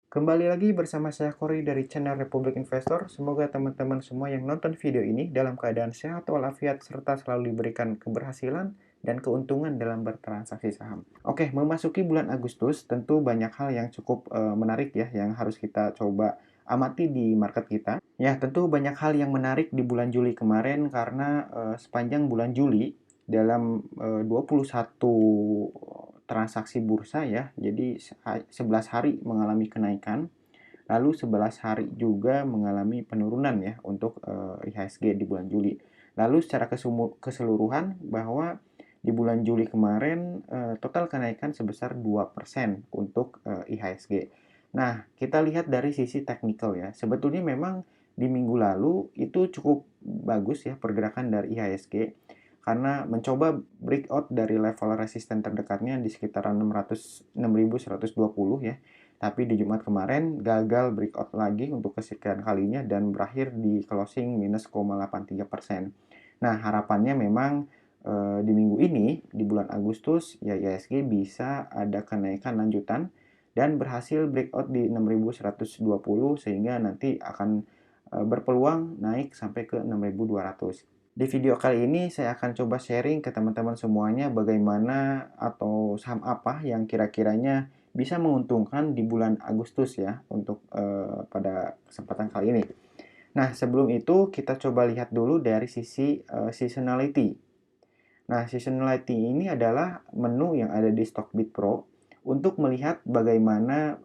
Kembali lagi bersama saya Kori dari channel Republik Investor. Semoga teman-teman semua yang nonton video ini dalam keadaan sehat walafiat serta selalu diberikan keberhasilan dan keuntungan dalam bertransaksi saham. Oke, memasuki bulan Agustus tentu banyak hal yang cukup menarik ya yang harus kita coba amati di market kita. Ya, tentu banyak hal yang menarik di bulan Juli kemarin karena sepanjang bulan Juli dalam 21 transaksi bursa ya. Jadi 11 hari mengalami kenaikan, lalu 11 hari juga mengalami penurunan ya untuk IHSG di bulan Juli. Lalu secara keseluruhan bahwa di bulan Juli kemarin total kenaikan sebesar 2% untuk IHSG. Nah, kita lihat dari sisi teknikal ya. Sebetulnya memang di minggu lalu itu cukup bagus ya pergerakan dari IHSG karena mencoba breakout dari level resisten terdekatnya di sekitaran 6.120 ya. Tapi di Jumat kemarin gagal breakout lagi untuk kesekian kalinya dan berakhir di closing minus 0,83%. Nah, harapannya memang di minggu ini, di bulan Agustus, ya IHSG bisa ada kenaikan lanjutan dan berhasil breakout di 6.120 sehingga nanti akan berpeluang naik sampai ke 6.200. Di video kali ini saya akan coba sharing ke teman-teman semuanya bagaimana atau saham apa yang kira-kiranya bisa menguntungkan di bulan Agustus ya untuk pada kesempatan kali ini. Nah, sebelum itu kita coba lihat dulu dari sisi seasonality. Nah, seasonality ini adalah menu yang ada di Stockbit Pro untuk melihat bagaimana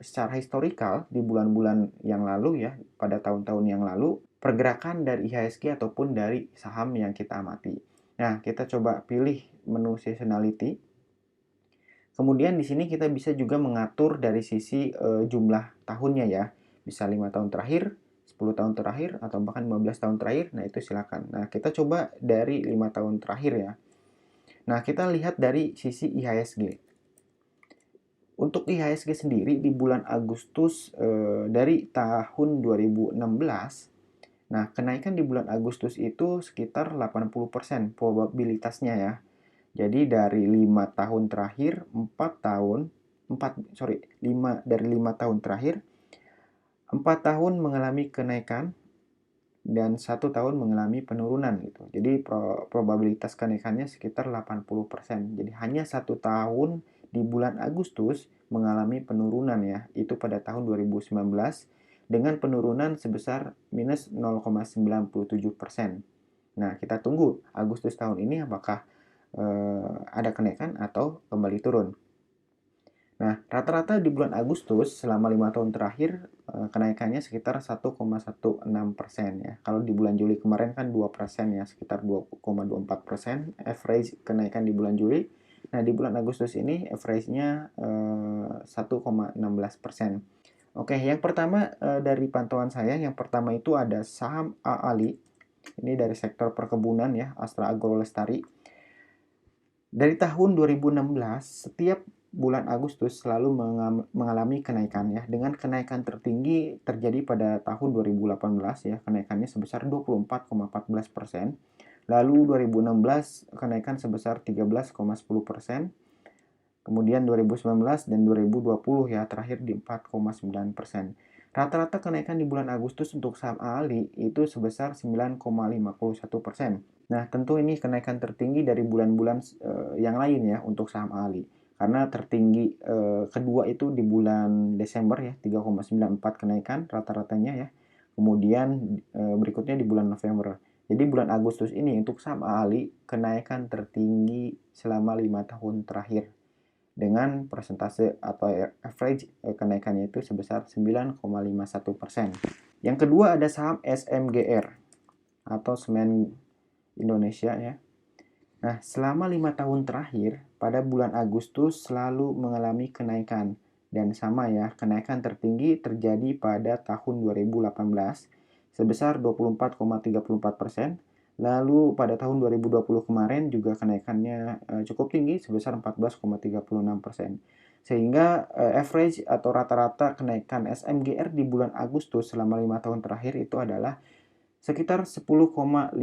secara historikal di bulan-bulan yang lalu ya, pada tahun-tahun yang lalu pergerakan dari IHSG ataupun dari saham yang kita amati. Nah, kita coba pilih menu seasonality. Kemudian di sini kita bisa juga mengatur dari sisi jumlah tahunnya ya. Bisa 5 tahun terakhir, 10 tahun terakhir, atau bahkan 15 tahun terakhir. Nah, itu silakan. Nah, kita coba dari 5 tahun terakhir ya. Nah, kita lihat dari sisi IHSG. Untuk IHSG sendiri di bulan Agustus dari tahun 2016, nah kenaikan di bulan Agustus itu sekitar 80% probabilitasnya ya. Jadi dari 5 tahun terakhir, 4 tahun, 5 dari 5 tahun terakhir, 4 tahun mengalami kenaikan dan 1 tahun mengalami penurunan gitu. Jadi probabilitas kenaikannya sekitar 80%. Jadi hanya 1 tahun di bulan Agustus mengalami penurunan ya. Itu pada tahun 2019 dengan penurunan sebesar minus 0,97%. Nah, kita tunggu Agustus tahun ini apakah ada kenaikan atau kembali turun. Nah, rata-rata di bulan Agustus selama 5 tahun terakhir kenaikannya sekitar 1,16% ya. Kalau di bulan Juli kemarin kan 2% ya, sekitar 2,24% average kenaikan di bulan Juli. Nah, di bulan Agustus ini average-nya 1,16%. Oke, yang pertama dari pantauan saya, yang pertama itu ada saham AALI. Ini dari sektor perkebunan ya, Astra Agro Lestari. Dari tahun 2016, setiap bulan Agustus selalu mengalami kenaikan ya. Dengan kenaikan tertinggi terjadi pada tahun 2018 ya, kenaikannya sebesar 24,14%. Lalu 2016 kenaikan sebesar 13,10%. Kemudian 2019 dan 2020 ya terakhir di 4,9%. Rata-rata kenaikan di bulan Agustus untuk saham AALI itu sebesar 9,51%. Nah, tentu ini kenaikan tertinggi dari bulan-bulan yang lain ya untuk saham AALI. Karena tertinggi kedua itu di bulan Desember ya, 3,94 kenaikan rata-ratanya ya. Kemudian berikutnya di bulan November. Jadi bulan Agustus ini untuk saham AALI kenaikan tertinggi selama 5 tahun terakhir dengan persentase atau average kenaikannya itu sebesar 9,51%. Yang kedua ada saham SMGR atau Semen Indonesia ya. Nah, selama 5 tahun terakhir, pada bulan Agustus selalu mengalami kenaikan. Dan sama ya, kenaikan tertinggi terjadi pada tahun 2018 sebesar 24,34%. Lalu pada tahun 2020 kemarin juga kenaikannya cukup tinggi sebesar 14,36%. Sehingga average atau rata-rata kenaikan SMGR di bulan Agustus selama 5 tahun terakhir itu adalah sekitar 10,50%.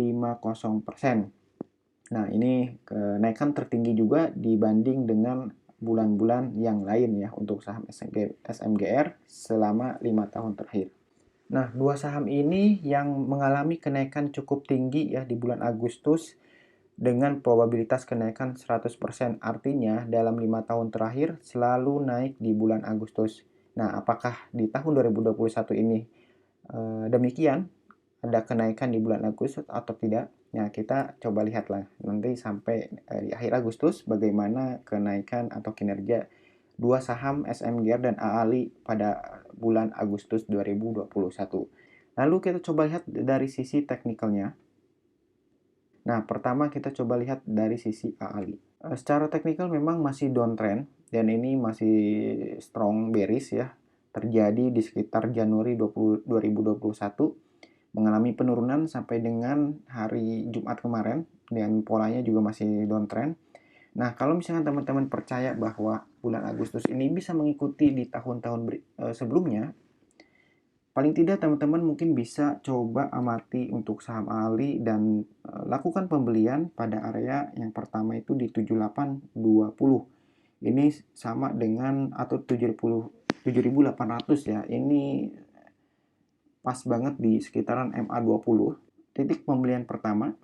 Nah, ini kenaikan tertinggi juga dibanding dengan bulan-bulan yang lain ya untuk saham SMGR selama 5 tahun terakhir. Nah, dua saham ini yang mengalami kenaikan cukup tinggi ya di bulan Agustus dengan probabilitas kenaikan 100%. Artinya dalam 5 tahun terakhir selalu naik di bulan Agustus. Nah, apakah di tahun 2021 ini demikian? Ada kenaikan di bulan Agustus atau tidak? Ya, kita coba lihatlah nanti sampai di akhir Agustus bagaimana kenaikan atau kinerja dua saham SMGR dan AALI pada bulan Agustus 2021. Lalu kita coba lihat dari sisi teknikalnya. Nah, pertama kita coba lihat dari sisi AALI. Secara teknikal memang masih downtrend dan ini masih strong bearish ya. Terjadi di sekitar Januari 2021 mengalami penurunan sampai dengan hari Jumat kemarin dan polanya juga masih downtrend. Nah, kalau misalnya teman-teman percaya bahwa bulan Agustus ini bisa mengikuti di tahun-tahun sebelumnya, paling tidak teman-teman mungkin bisa coba amati untuk saham ALI dan lakukan pembelian pada area yang pertama itu di 7820. Ini sama dengan atau 7.800 ya. Ini pas banget di sekitaran MA20. Titik pembelian pertama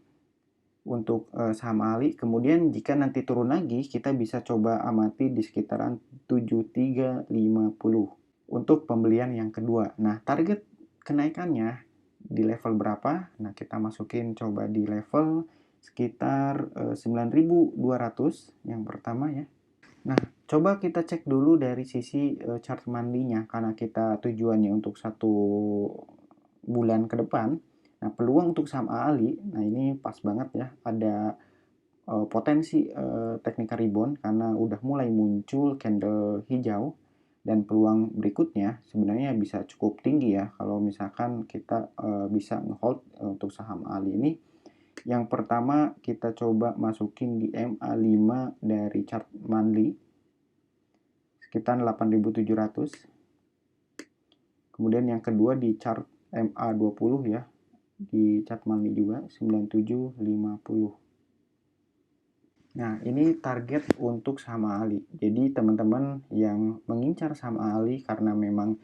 untuk saham ALI. Kemudian jika nanti turun lagi, kita bisa coba amati di sekitaran 7350 untuk pembelian yang kedua. Nah, target kenaikannya di level berapa? Nah, kita masukin coba di level sekitar 9.200 yang pertama ya. Nah, coba kita cek dulu dari sisi chart monthly-nya karena kita tujuannya untuk 1 bulan ke depan. Nah, peluang untuk saham AALI, nah ini pas banget ya, ada potensi technical rebound karena udah mulai muncul candle hijau dan peluang berikutnya sebenarnya bisa cukup tinggi ya kalau misalkan kita bisa ngehold untuk saham AALI ini. Yang pertama kita coba masukin di MA5 dari chart monthly sekitar 8.700. Kemudian yang kedua di chart MA20 ya, di chart monthly juga 9750. Nah, ini target untuk saham AALI. Jadi teman-teman yang mengincar saham AALI karena memang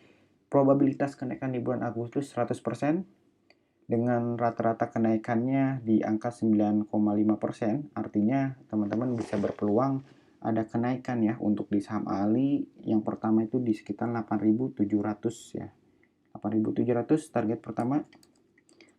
probabilitas kenaikan di bulan Agustus 100% dengan rata-rata kenaikannya di angka 9,5%, artinya teman-teman bisa berpeluang ada kenaikan ya untuk di saham AALI. Yang pertama itu di sekitar 8.700 ya. 8.700 target pertama.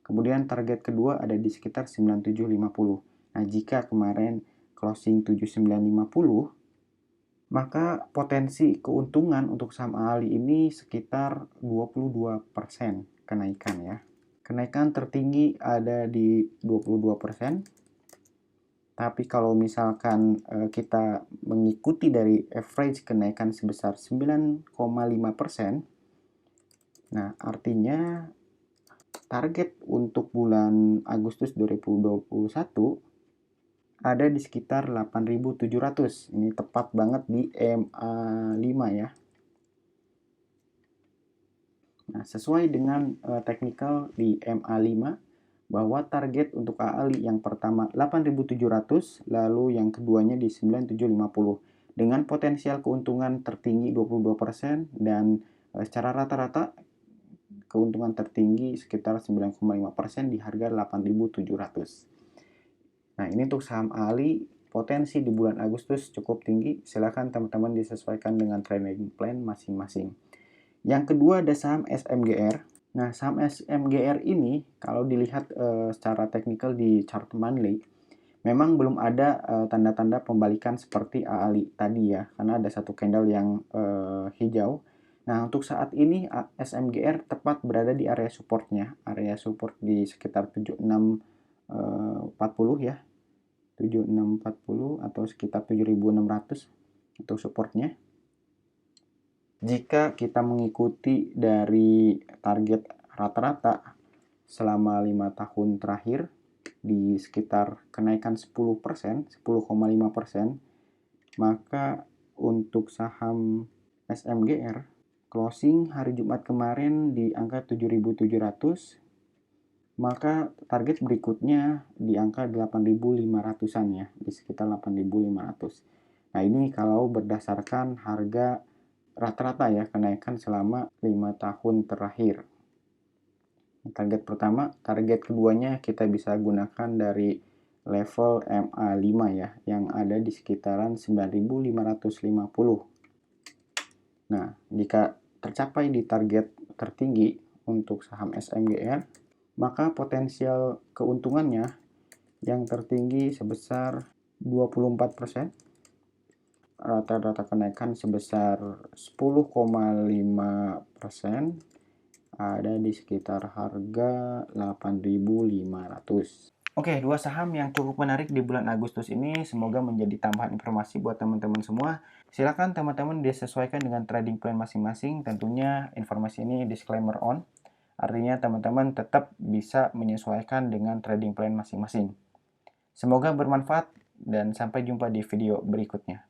Kemudian target kedua ada di sekitar 9750. Nah, jika kemarin closing 7950, maka potensi keuntungan untuk saham AALI ini sekitar 22% kenaikan ya. Kenaikan tertinggi ada di 22%. Tapi kalau misalkan kita mengikuti dari average kenaikan sebesar 9,5%, nah artinya target untuk bulan Agustus 2021 ada di sekitar 8.700. Ini tepat banget di MA5 ya. Nah, sesuai dengan technical di MA5 bahwa target untuk AALI yang pertama 8.700, lalu yang keduanya di 9.750 dengan potensial keuntungan tertinggi 22% dan secara rata-rata keuntungan tertinggi sekitar 9,5% di harga 8.700. Nah, ini untuk saham AALI potensi di bulan Agustus cukup tinggi. Silakan teman-teman disesuaikan dengan trading plan masing-masing. Yang kedua ada saham SMGR. Nah, saham SMGR ini kalau dilihat secara teknikal di chart monthly, memang belum ada tanda-tanda pembalikan seperti AALI tadi ya, karena ada satu candle yang hijau. Nah, untuk saat ini SMGR tepat berada di area supportnya. Area support di sekitar 7640 ya. 7640 atau sekitar 7600 untuk supportnya. Jika kita mengikuti dari target rata-rata selama 5 tahun terakhir di sekitar kenaikan 10%, 10,5%, maka untuk saham SMGR closing hari Jumat kemarin di angka 7.700, maka target berikutnya di angka 8.500-an ya, di sekitar 8.500. Nah, ini kalau berdasarkan harga rata-rata ya, kenaikan selama 5 tahun terakhir. Target pertama, target keduanya kita bisa gunakan dari level MA5 ya, yang ada di sekitaran 9.550. Nah, jika tercapai di target tertinggi untuk saham SMGR, maka potensial keuntungannya yang tertinggi sebesar 24%, rata-rata kenaikan sebesar 10,5%, ada di sekitar harga 8.500. Oke, dua saham yang cukup menarik di bulan Agustus ini semoga menjadi tambahan informasi buat teman-teman semua. Silakan teman-teman disesuaikan dengan trading plan masing-masing. Tentunya informasi ini disclaimer on. Artinya teman-teman tetap bisa menyesuaikan dengan trading plan masing-masing. Semoga bermanfaat dan sampai jumpa di video berikutnya.